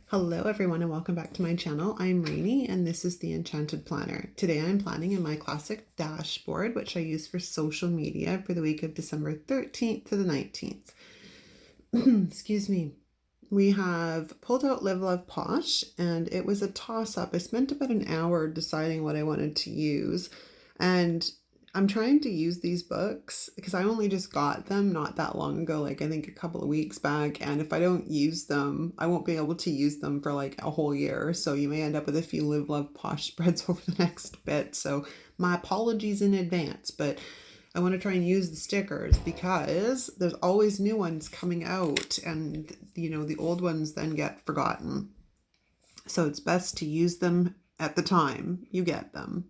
Hello everyone and welcome back to my channel. I'm Reenie and this is the Enchanted Planner. Today I'm planning in my classic dashboard, which I use for social media for the week of December 13th to the 19th. Excuse me. We have pulled out Live Love Posh and it was a toss-up. I spent about an hour deciding what I wanted to use, and I'm trying to use these books because I only just got them not that long ago, like I think a couple of weeks back, and if I don't use them, I won't be able to use them for like a whole year. So you may end up with a few Live Love Posh spreads over the next bit. So my apologies in advance, but I want to try and use the stickers because there's always new ones coming out, and the old ones then get forgotten. So it's best to use them at the time you get them.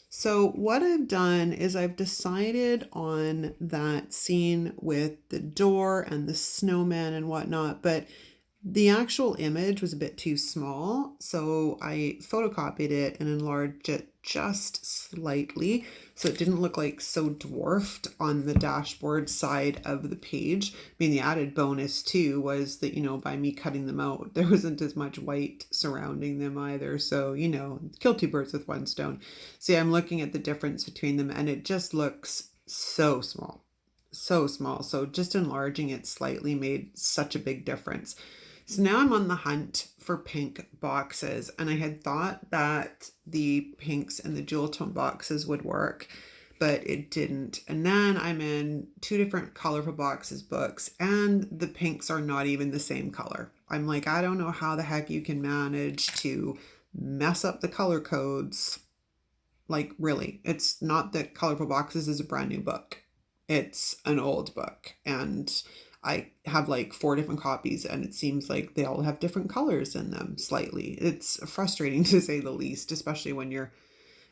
So what I've done is I've decided on that scene with the door and the snowman and whatnot, but the actual image was a bit too small, so I photocopied it and enlarged it just slightly so it didn't look like so dwarfed on the dashboard side of the page. I mean, the added bonus too was that, by me cutting them out, there wasn't as much white surrounding them either. So, kill two birds with one stone. See, I'm looking at the difference between them and it just looks so small. So small. So just enlarging it slightly made such a big difference. So now I'm on the hunt for pink boxes, and I had thought that the pinks and the jewel tone boxes would work, but it didn't. And then I'm in two different colorful boxes books, and the pinks are not even the same color. I'm like, I don't know how the heck you can manage to mess up the color codes. Like, really, it's not that Colorful Boxes is a brand new book. It's an old book, and I have like 4 different copies and it seems like they all have different colors in them slightly. It's frustrating to say the least, especially when you're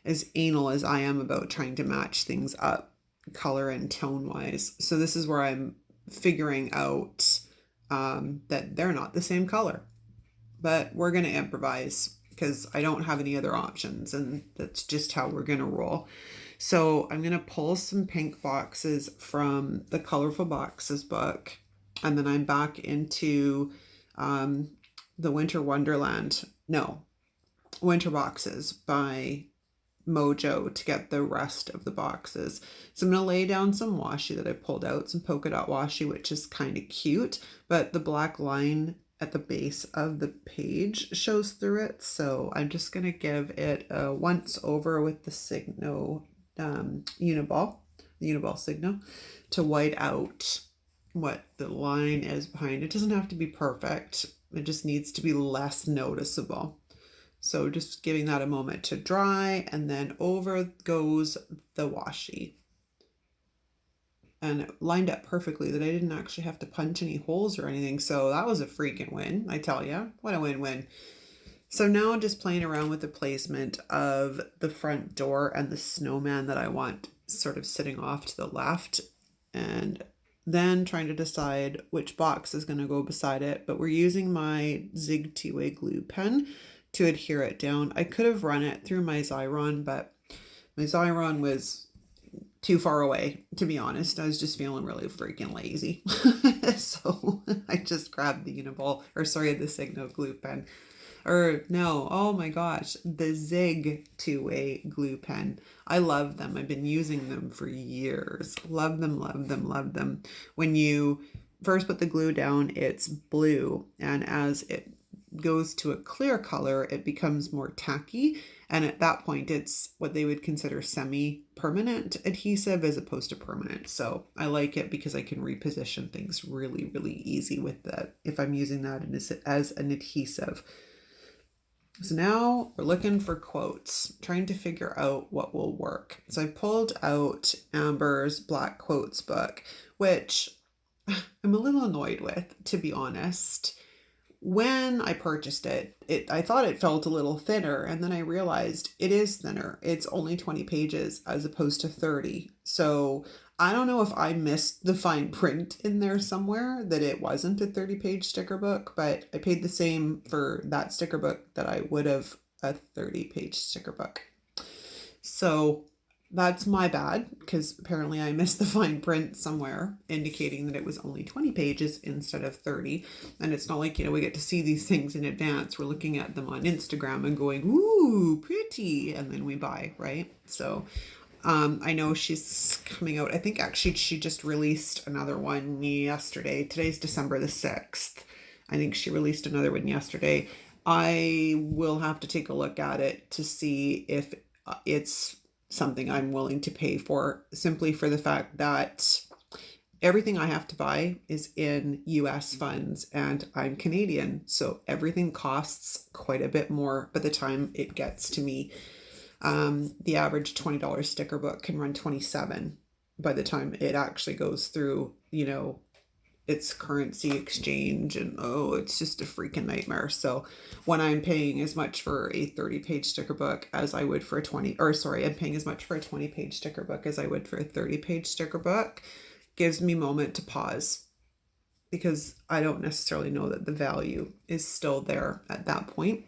as anal as I am about trying to match things up color and tone wise. So this is where I'm figuring out that they're not the same color, but we're going to improvise because I don't have any other options, and that's just how we're going to roll. So I'm going to pull some pink boxes from the Colorful Boxes book, and then I'm back into the Winter Boxes by Mojo to get the rest of the boxes. So I'm going to lay down some washi that I pulled out, some polka dot washi, which is kind of cute, but the black line at the base of the page shows through it. So I'm just going to give it a once over with the Signo Uniball Signo to white out what the line is behind. It doesn't have to be perfect. It just needs to be less noticeable. So just giving that a moment to dry, and then over goes the washi. And it lined up perfectly that I didn't actually have to punch any holes or anything. So that was a freaking win, I tell you. What a win-win. So now I'm just playing around with the placement of the front door and the snowman that I want sort of sitting off to the left, and then trying to decide which box is going to go beside it. But we're using my Zig 2-way glue pen to adhere it down. I could have run it through my Xyron, but my Xyron was too far away, to be honest. I was just feeling really freaking lazy. So I just grabbed the Signo glue pen. Oh my gosh, the Zig 2-way glue pen. I love them. I've been using them for years. Love them, love them, love them. When you first put the glue down, it's blue, and as it goes to a clear color, it becomes more tacky, and at that point it's what they would consider semi-permanent adhesive as opposed to permanent. So I like it because I can reposition things really, really easy with that if I'm using that as an adhesive. So now we're looking for quotes, trying to figure out what will work. So I pulled out Amber's Black Quotes book, which I'm a little annoyed with, to be honest. When I purchased it, I thought it felt a little thinner, and then I realized it is thinner. It's only 20 pages as opposed to 30. So I don't know if I missed the fine print in there somewhere that it wasn't a 30-page sticker book, but I paid the same for that sticker book that I would have a 30-page sticker book. So That's my bad, because apparently I missed the fine print somewhere indicating that it was only 20 pages instead of 30. And it's not like, we get to see these things in advance. We're looking at them on Instagram and going, ooh, pretty. And then we buy, right? So I know she's coming out. I think actually she just released another one yesterday. Today's December the 6th. I think she released another one yesterday. I will have to take a look at it to see if it's something I'm willing to pay for, simply for the fact that everything I have to buy is in US funds and I'm Canadian. So everything costs quite a bit more by the time it gets to me. The average $20 sticker book can run 27 by the time it actually goes through, its currency exchange, and it's just a freaking nightmare. So when I'm paying as much for a 30-page sticker book as I would for I'm paying as much for a 20-page sticker book as I would for a 30-page sticker book, gives me a moment to pause, because I don't necessarily know that the value is still there at that point.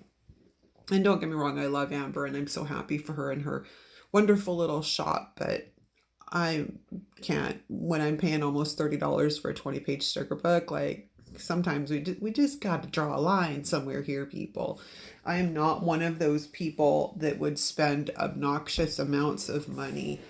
And don't get me wrong, I love Amber and I'm so happy for her and her wonderful little shop, but I can't, when I'm paying almost $30 for a 20-page sticker book, like sometimes we just got to draw a line somewhere here, people. I am not one of those people that would spend obnoxious amounts of money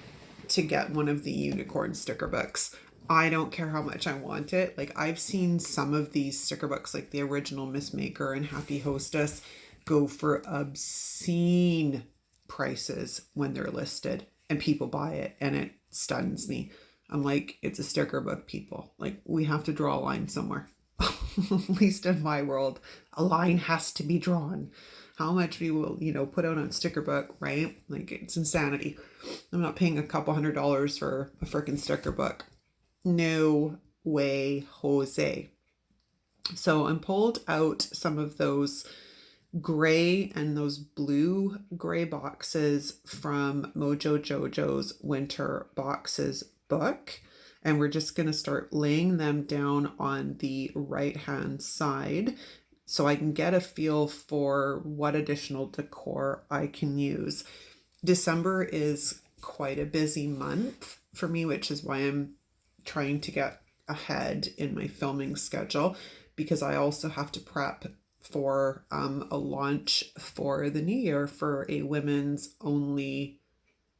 to get one of the unicorn sticker books. I don't care how much I want it. Like, I've seen some of these sticker books, like the original Miss Maker and Happy Hostess, go for obscene prices when they're listed, and people buy it, and it stuns me. I'm like, it's a sticker book, people. Like, we have to draw a line somewhere. At least in my world, a line has to be drawn. How much we will, put out on sticker book, right? Like, it's insanity. I'm not paying a couple $100s for a freaking sticker book. No way, Jose. So I pulled out some of those gray and those blue gray boxes from Mojo Jojo's Winter Boxes book, and we're just going to start laying them down on the right hand side so I can get a feel for what additional decor I can use. December is quite a busy month for me, which is why I'm trying to get ahead in my filming schedule, because I also have to prep for a launch for the new year for a women's only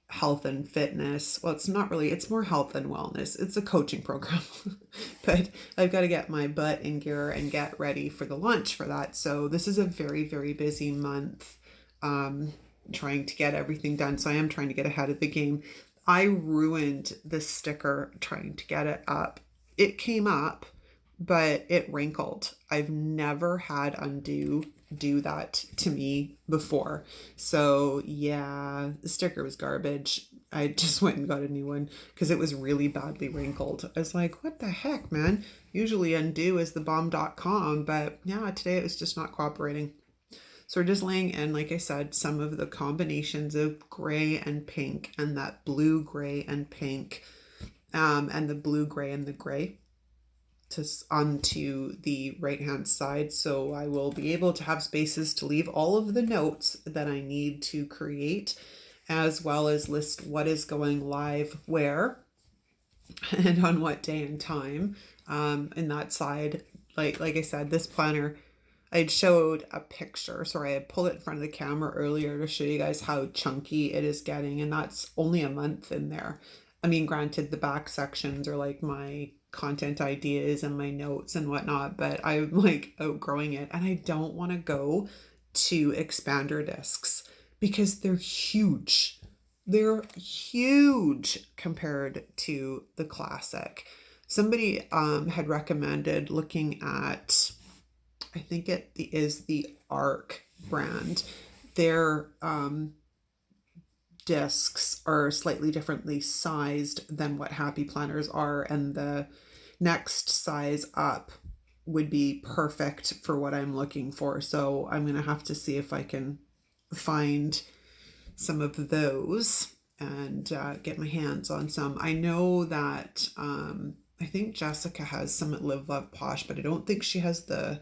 health and fitness. Well, it's not really, it's more health and wellness. It's a coaching program, but I've got to get my butt in gear and get ready for the launch for that. So this is a very, very busy month, trying to get everything done. So I am trying to get ahead of the game. I ruined the sticker trying to get it up. It came up, but it wrinkled. I've never had Undo do that to me before. So yeah, the sticker was garbage. I just went and got a new one because it was really badly wrinkled. I was like, what the heck, man? Usually Undo is the bomb.com, but yeah, today it was just not cooperating. So we're just laying in, like I said, some of the combinations of gray and pink, and that blue, gray, and pink, and the blue, gray, and the gray onto the right hand side. So I will be able to have spaces to leave all of the notes that I need to create, as well as list what is going live where and on what day and time. In that side, like I said, this planner, I'd showed a picture. Sorry, I pulled it in front of the camera earlier to show you guys how chunky it is getting, and that's only a month in there. I mean, granted, the back sections are like my content ideas and my notes and whatnot, but I'm like outgrowing it, and I don't want to go to expander discs because they're huge. They're huge compared to the classic. Somebody had recommended looking at, I think it is the ARC brand. Their discs are slightly differently sized than what Happy Planners are, and the next size up would be perfect for what I'm looking for. So I'm going to have to see if I can find some of those and get my hands on some. I know that I think Jessica has some at Live Love Posh, but I don't think she has the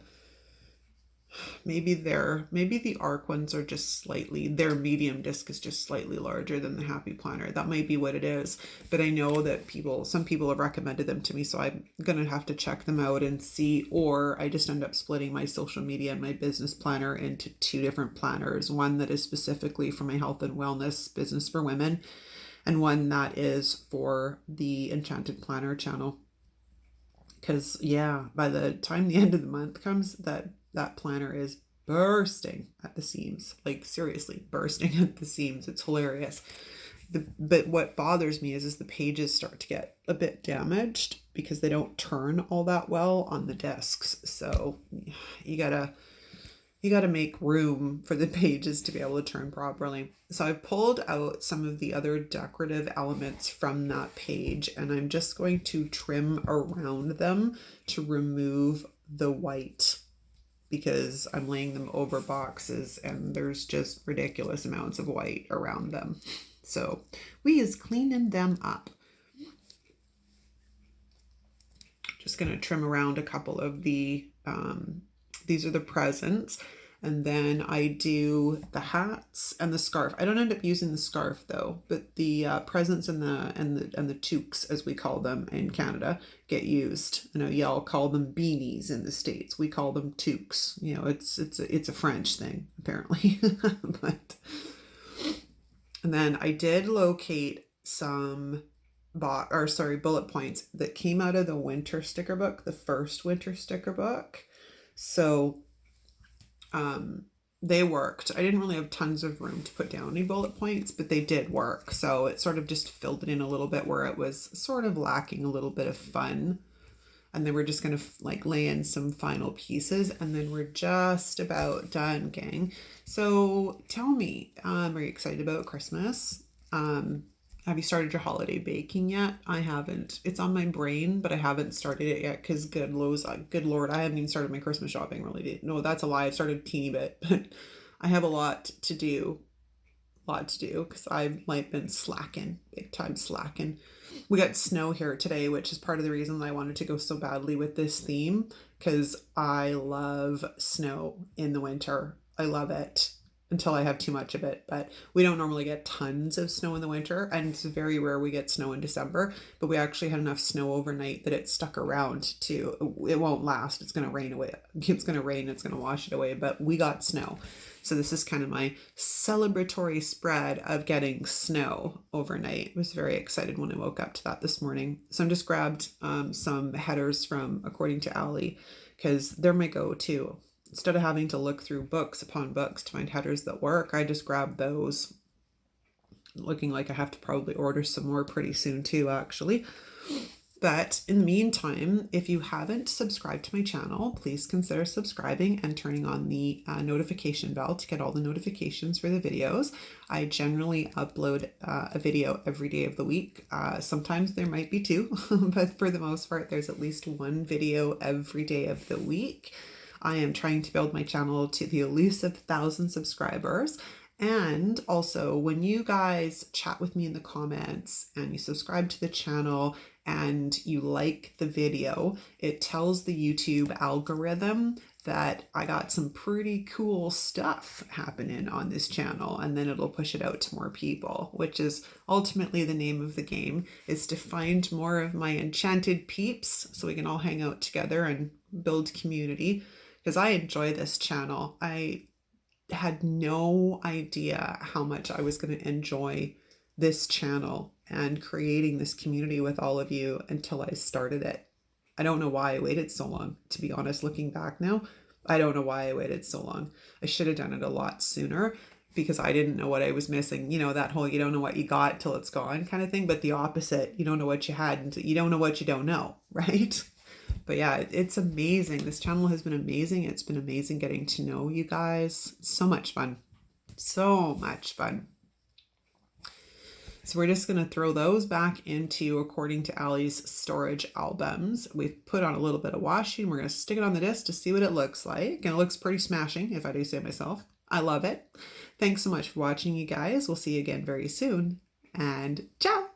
maybe the ARC ones are just slightly, their medium disc is just slightly larger than the Happy Planner. That might be what it is, but I know that some people have recommended them to me, so I'm gonna have to check them out and see, or I just end up splitting my social media and my business planner into two different planners, one that is specifically for my health and wellness business for women, and one that is for the Enchanted Planner channel. Because yeah, by the time the end of the month comes, that planner is bursting at the seams. Like seriously, bursting at the seams. It's hilarious. But what bothers me is the pages start to get a bit damaged because they don't turn all that well on the discs. So you gotta make room for the pages to be able to turn properly. So I've pulled out some of the other decorative elements from that page, and I'm just going to trim around them to remove the white, because I'm laying them over boxes and there's just ridiculous amounts of white around them. So we is cleaning them up. Just going to trim around a couple of the, these are the presents. And then I do the hats and the scarf. I don't end up using the scarf though, but the presents and the toques, as we call them in Canada, get used. I know y'all call them beanies in the States. We call them toques. You know, it's a French thing apparently. And then I did locate some bullet points that came out of the winter sticker book, the first winter sticker book. So they worked. I didn't really have tons of room to put down any bullet points, but they did work. So it sort of just filled it in a little bit where it was sort of lacking a little bit of fun. And then we're just going to like lay in some final pieces, and then we're just about done, gang. So tell me, are you excited about Christmas? Have you started your holiday baking yet? I haven't. It's on my brain, but I haven't started it yet because good Lord, I haven't even started my Christmas shopping really. No, that's a lie. I've started a teeny bit, but I have a lot to do because I've like been slacking, big time slacking. We got snow here today, which is part of the reason that I wanted to go so badly with this theme, because I love snow in the winter. I love it until I have too much of it. But we don't normally get tons of snow in the winter, and it's very rare we get snow in December, but we actually had enough snow overnight that it stuck around too. It won't last. It's going to rain away. It's going to rain. It's going to wash it away, but we got snow. So this is kind of my celebratory spread of getting snow overnight. I was very excited when I woke up to that this morning. So I just grabbed some headers from According to Ali, because they're my go-to. Instead of having to look through books upon books to find headers that work, I just grabbed those. Looking like I have to probably order some more pretty soon too, actually. But in the meantime, if you haven't subscribed to my channel, please consider subscribing and turning on the notification bell to get all the notifications for the videos. I generally upload a video every day of the week. Sometimes there might be two, but for the most part, there's at least one video every day of the week. I am trying to build my channel to the elusive 1,000 subscribers. And also, when you guys chat with me in the comments and you subscribe to the channel and you like the video, it tells the YouTube algorithm that I got some pretty cool stuff happening on this channel, and then it'll push it out to more people, which is ultimately the name of the game, is to find more of my enchanted peeps so we can all hang out together and build community, because I enjoy this channel. I had no idea how much I was going to enjoy this channel and creating this community with all of you until I started it. I don't know why I waited so long, to be honest. Looking back now, I don't know why I waited so long. I should have done it a lot sooner, because I didn't know what I was missing. You know, that whole you don't know what you got till it's gone kind of thing, but the opposite, you don't know what you had until you don't know what you don't know, right? But yeah, it's amazing. This channel has been amazing. It's been amazing getting to know you guys. So much fun. So much fun. So we're just going to throw those back into According to Ali's storage albums. We've put on a little bit of washi, and we're going to stick it on the disc to see what it looks like. And it looks pretty smashing, if I do say myself. I love it. Thanks so much for watching, you guys. We'll see you again very soon. And ciao!